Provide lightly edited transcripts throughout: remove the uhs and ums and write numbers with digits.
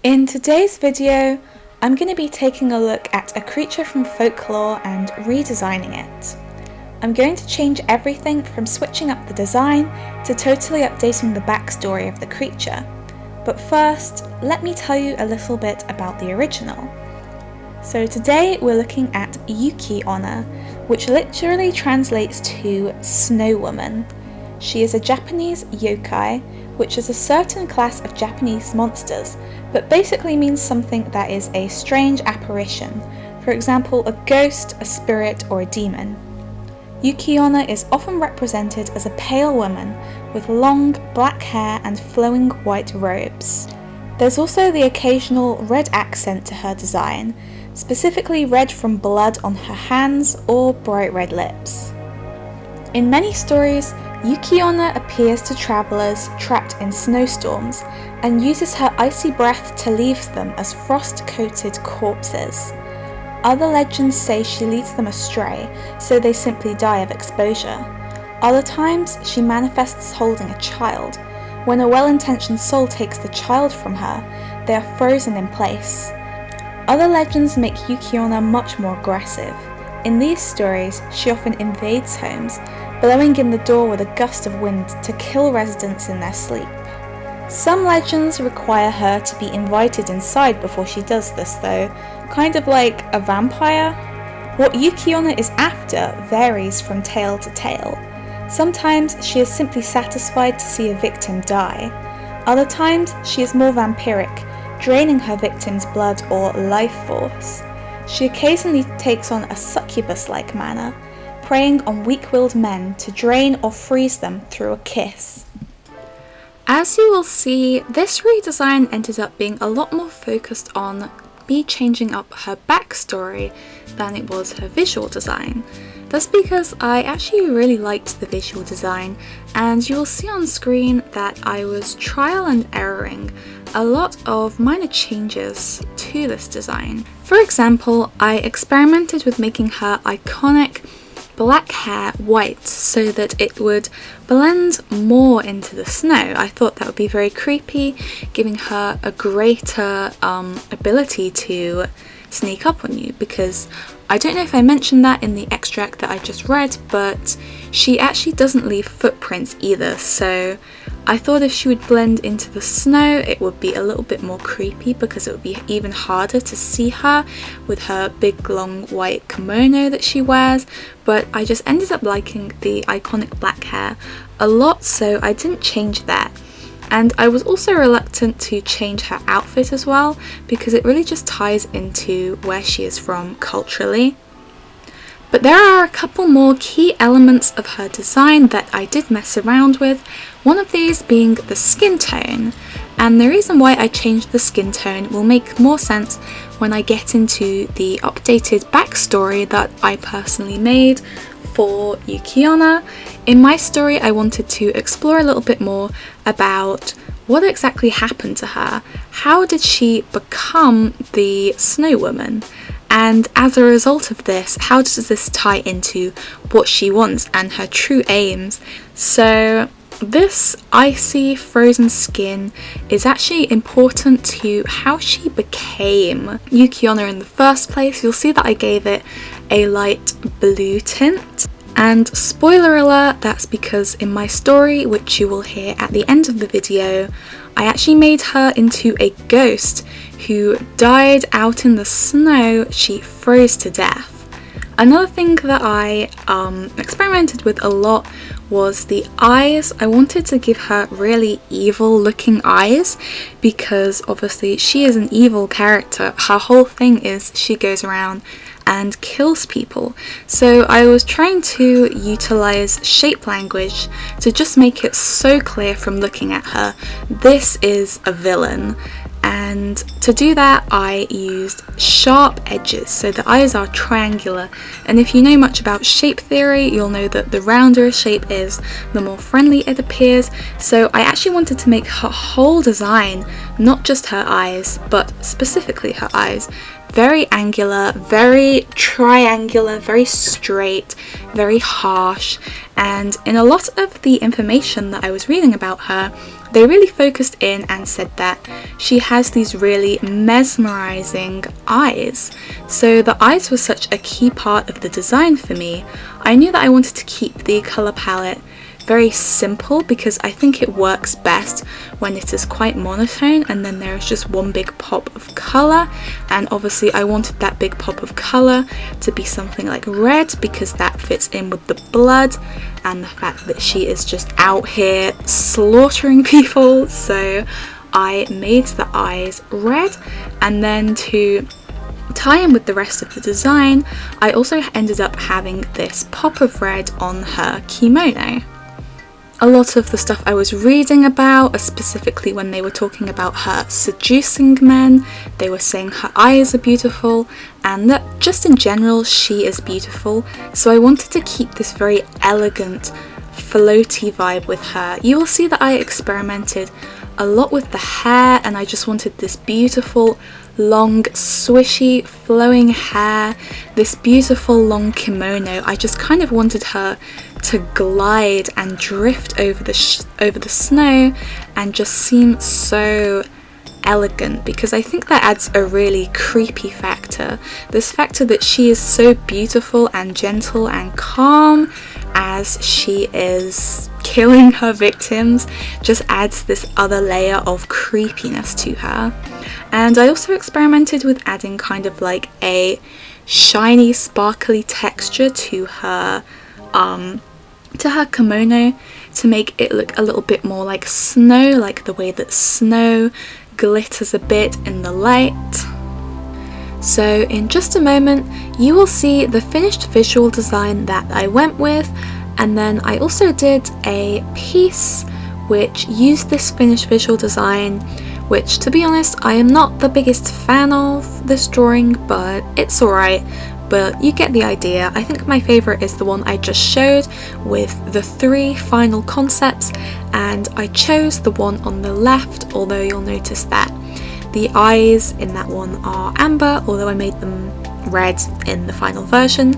In today's video, I'm going to be taking a look at a creature from folklore and redesigning it. I'm going to change everything from switching up the design to totally updating the backstory of the creature. But first, let me tell you a little bit about the original. So today we're looking at Yuki-onna, which literally translates to snow woman. She is a Japanese yokai, which is a certain class of Japanese monsters, but basically means something that is a strange apparition, for example a ghost, a spirit, or a demon. Yuki-onna is often represented as a pale woman with long black hair and flowing white robes. There's also the occasional red accent to her design, specifically red from blood on her hands or bright red lips. In many stories, Yuki-onna appears to travelers trapped in snowstorms and uses her icy breath to leave them as frost-coated corpses. Other legends say she leads them astray, so they simply die of exposure. Other times, she manifests holding a child. When a well-intentioned soul takes the child from her, they are frozen in place. Other legends make Yuki-onna much more aggressive. In these stories, she often invades homes, blowing in the door with a gust of wind to kill residents in their sleep. Some legends require her to be invited inside before she does this though, kind of like a vampire. What Yuki-onna is after varies from tale to tale. Sometimes she is simply satisfied to see a victim die. Other times she is more vampiric, draining her victim's blood or life force. She occasionally takes on a succubus-like manner, preying on weak-willed men to drain or freeze them through a kiss. As you will see, this redesign ended up being a lot more focused on me changing up her backstory than it was her visual design. That's because I actually really liked the visual design, and you will see on screen that I was trial and erroring a lot of minor changes to this design. For example, I experimented with making her iconic black hair white so that it would blend more into the snow. I thought that would be very creepy, giving her a greater ability to sneak up on you, because I don't know if I mentioned that in the extract that I just read, but she actually doesn't leave footprints either, so I thought if she would blend into the snow it would be a little bit more creepy, because it would be even harder to see her with her big long white kimono that she wears. But I just ended up liking the iconic black hair a lot, so I didn't change that. And I was also reluctant to change her outfit as well, because it really just ties into where she is from culturally. But there are a couple more key elements of her design that I did mess around with, one of these being the skin tone. And the reason why I changed the skin tone will make more sense when I get into the updated backstory that I personally made for Yuki-onna. In my story, I wanted to explore a little bit more about what exactly happened to her. How did she become the snow woman? And as a result of this, how does this tie into what she wants and her true aims? So this icy frozen skin is actually important to how she became Yuki-onna in the first place. You'll see that I gave it a light blue tint. And spoiler alert, that's because in my story, which you will hear at the end of the video, I actually made her into a ghost who died out in the snow. She froze to death. Another thing that I experimented with a lot was the eyes. I wanted to give her really evil looking eyes, because obviously she is an evil character. Her whole thing is she goes around and kills people. So I was trying to utilize shape language to just make it so clear from looking at her, this is a villain. And to do that I used sharp edges, so the eyes are triangular, and if you know much about shape theory you'll know that the rounder a shape is, the more friendly it appears. So I actually wanted to make her whole design, not just her eyes, but specifically her eyes, very angular, very triangular, very straight, very harsh. And in a lot of the information that I was reading about her, they really focused in and said that she has these really mesmerizing eyes. So the eyes were such a key part of the design for me. I knew that I wanted to keep the colour palette very simple because I think it works best when it is quite monotone and then there is just one big pop of colour, and obviously I wanted that big pop of colour to be something like red because that fits in with the blood and the fact that she is just out here slaughtering people. So I made the eyes red, and then to tie in with the rest of the design I also ended up having this pop of red on her kimono. A lot of the stuff I was reading about, specifically when they were talking about her seducing men, they were saying her eyes are beautiful and that just in general she is beautiful. So I wanted to keep this very elegant, floaty vibe with her. You will see that I experimented a lot with the hair, and I just wanted this beautiful long swishy flowing hair, this beautiful long kimono. I just kind of wanted her to glide and drift over the snow and just seem so elegant, because I think that adds a really creepy factor. This factor that she is so beautiful and gentle and calm as she is killing her victims just adds this other layer of creepiness to her. And I also experimented with adding kind of like a shiny sparkly texture to her kimono to make it look a little bit more like snow, like the way that snow glitters a bit in the light. So in just a moment you will see the finished visual design that I went with, and then I also did a piece which used this finished visual design, which to be honest I am not the biggest fan of this drawing, but it's alright. But you get the idea. I think my favourite is the one I just showed with the 3 final concepts, and I chose the one on the left, although you'll notice that the eyes in that one are amber, although I made them red in the final version.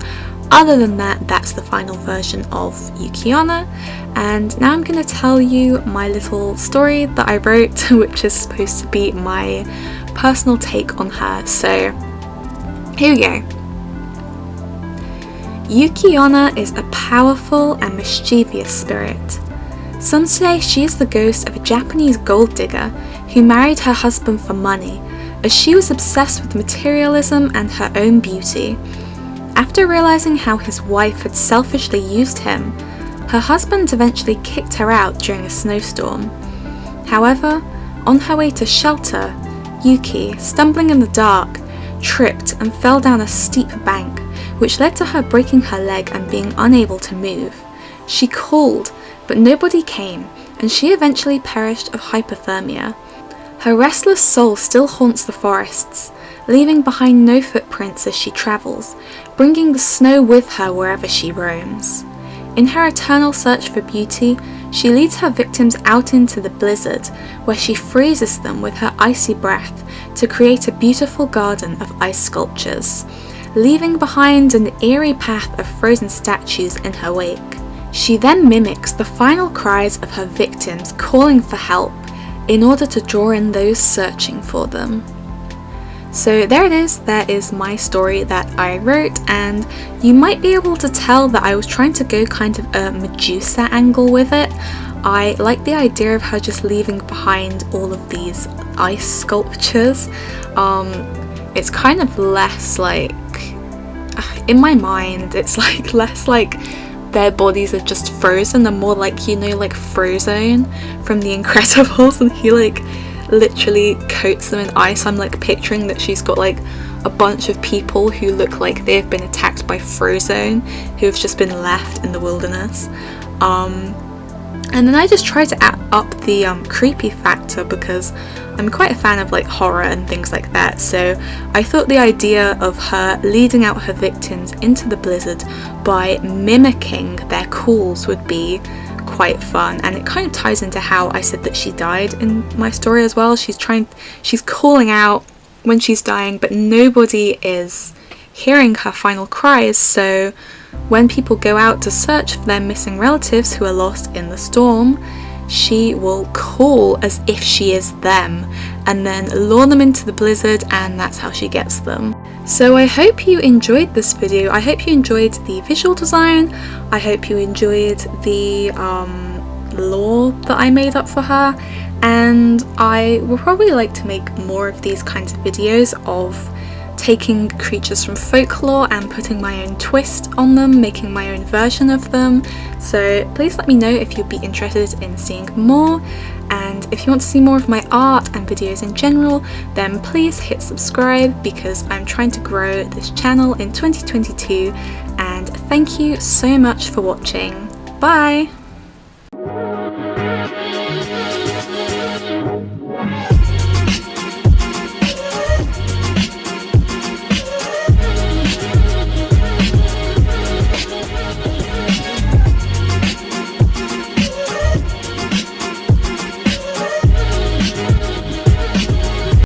Other than that, that's the final version of Yuki-onna. And now I'm going to tell you my little story that I wrote, which is supposed to be my personal take on her. So here we go. Yuki-onna is a powerful and mischievous spirit. Some say she is the ghost of a Japanese gold digger who married her husband for money, as she was obsessed with materialism and her own beauty. After realizing how his wife had selfishly used him, her husband eventually kicked her out during a snowstorm. However, on her way to shelter, Yuki, stumbling in the dark, tripped and fell down a steep bank, which led to her breaking her leg and being unable to move. She called, but nobody came, and she eventually perished of hypothermia. Her restless soul still haunts the forests, leaving behind no footprints as she travels, bringing the snow with her wherever she roams. In her eternal search for beauty, she leads her victims out into the blizzard, where she freezes them with her icy breath to create a beautiful garden of ice sculptures, leaving behind an eerie path of frozen statues in her wake. She then mimics the final cries of her victims calling for help in order to draw in those searching for them. So there it is, that is my story that I wrote, and you might be able to tell that I was trying to go kind of a Medusa angle with it. I like the idea of her just leaving behind all of these ice sculptures. It's kind of less like, in my mind, it's like less like their bodies are just frozen and more like, you know, like Frozone from The Incredibles, and he like literally coats them in ice. I'm like picturing that she's got like a bunch of people who look like they've been attacked by Frozone, who have just been left in the wilderness. And then I just try to add up the creepy factor because I'm quite a fan of like horror and things like that, so I thought the idea of her leading out her victims into the blizzard by mimicking their calls would be quite fun, and it kind of ties into how I said that she died in my story as well. She's calling out when she's dying, but nobody is hearing her final cries, so when people go out to search for their missing relatives who are lost in the storm, she will call as if she is them and then lure them into the blizzard, and that's how she gets them. So I hope you enjoyed this video. I hope you enjoyed the visual design. I hope you enjoyed the lore that I made up for her, and I will probably like to make more of these kinds of videos of taking creatures from folklore and putting my own twist on them, making my own version of them. So please let me know if you'd be interested in seeing more, and if you want to see more of my art and videos in general, then please hit subscribe, because I'm trying to grow this channel in 2022, and thank you so much for watching. Bye!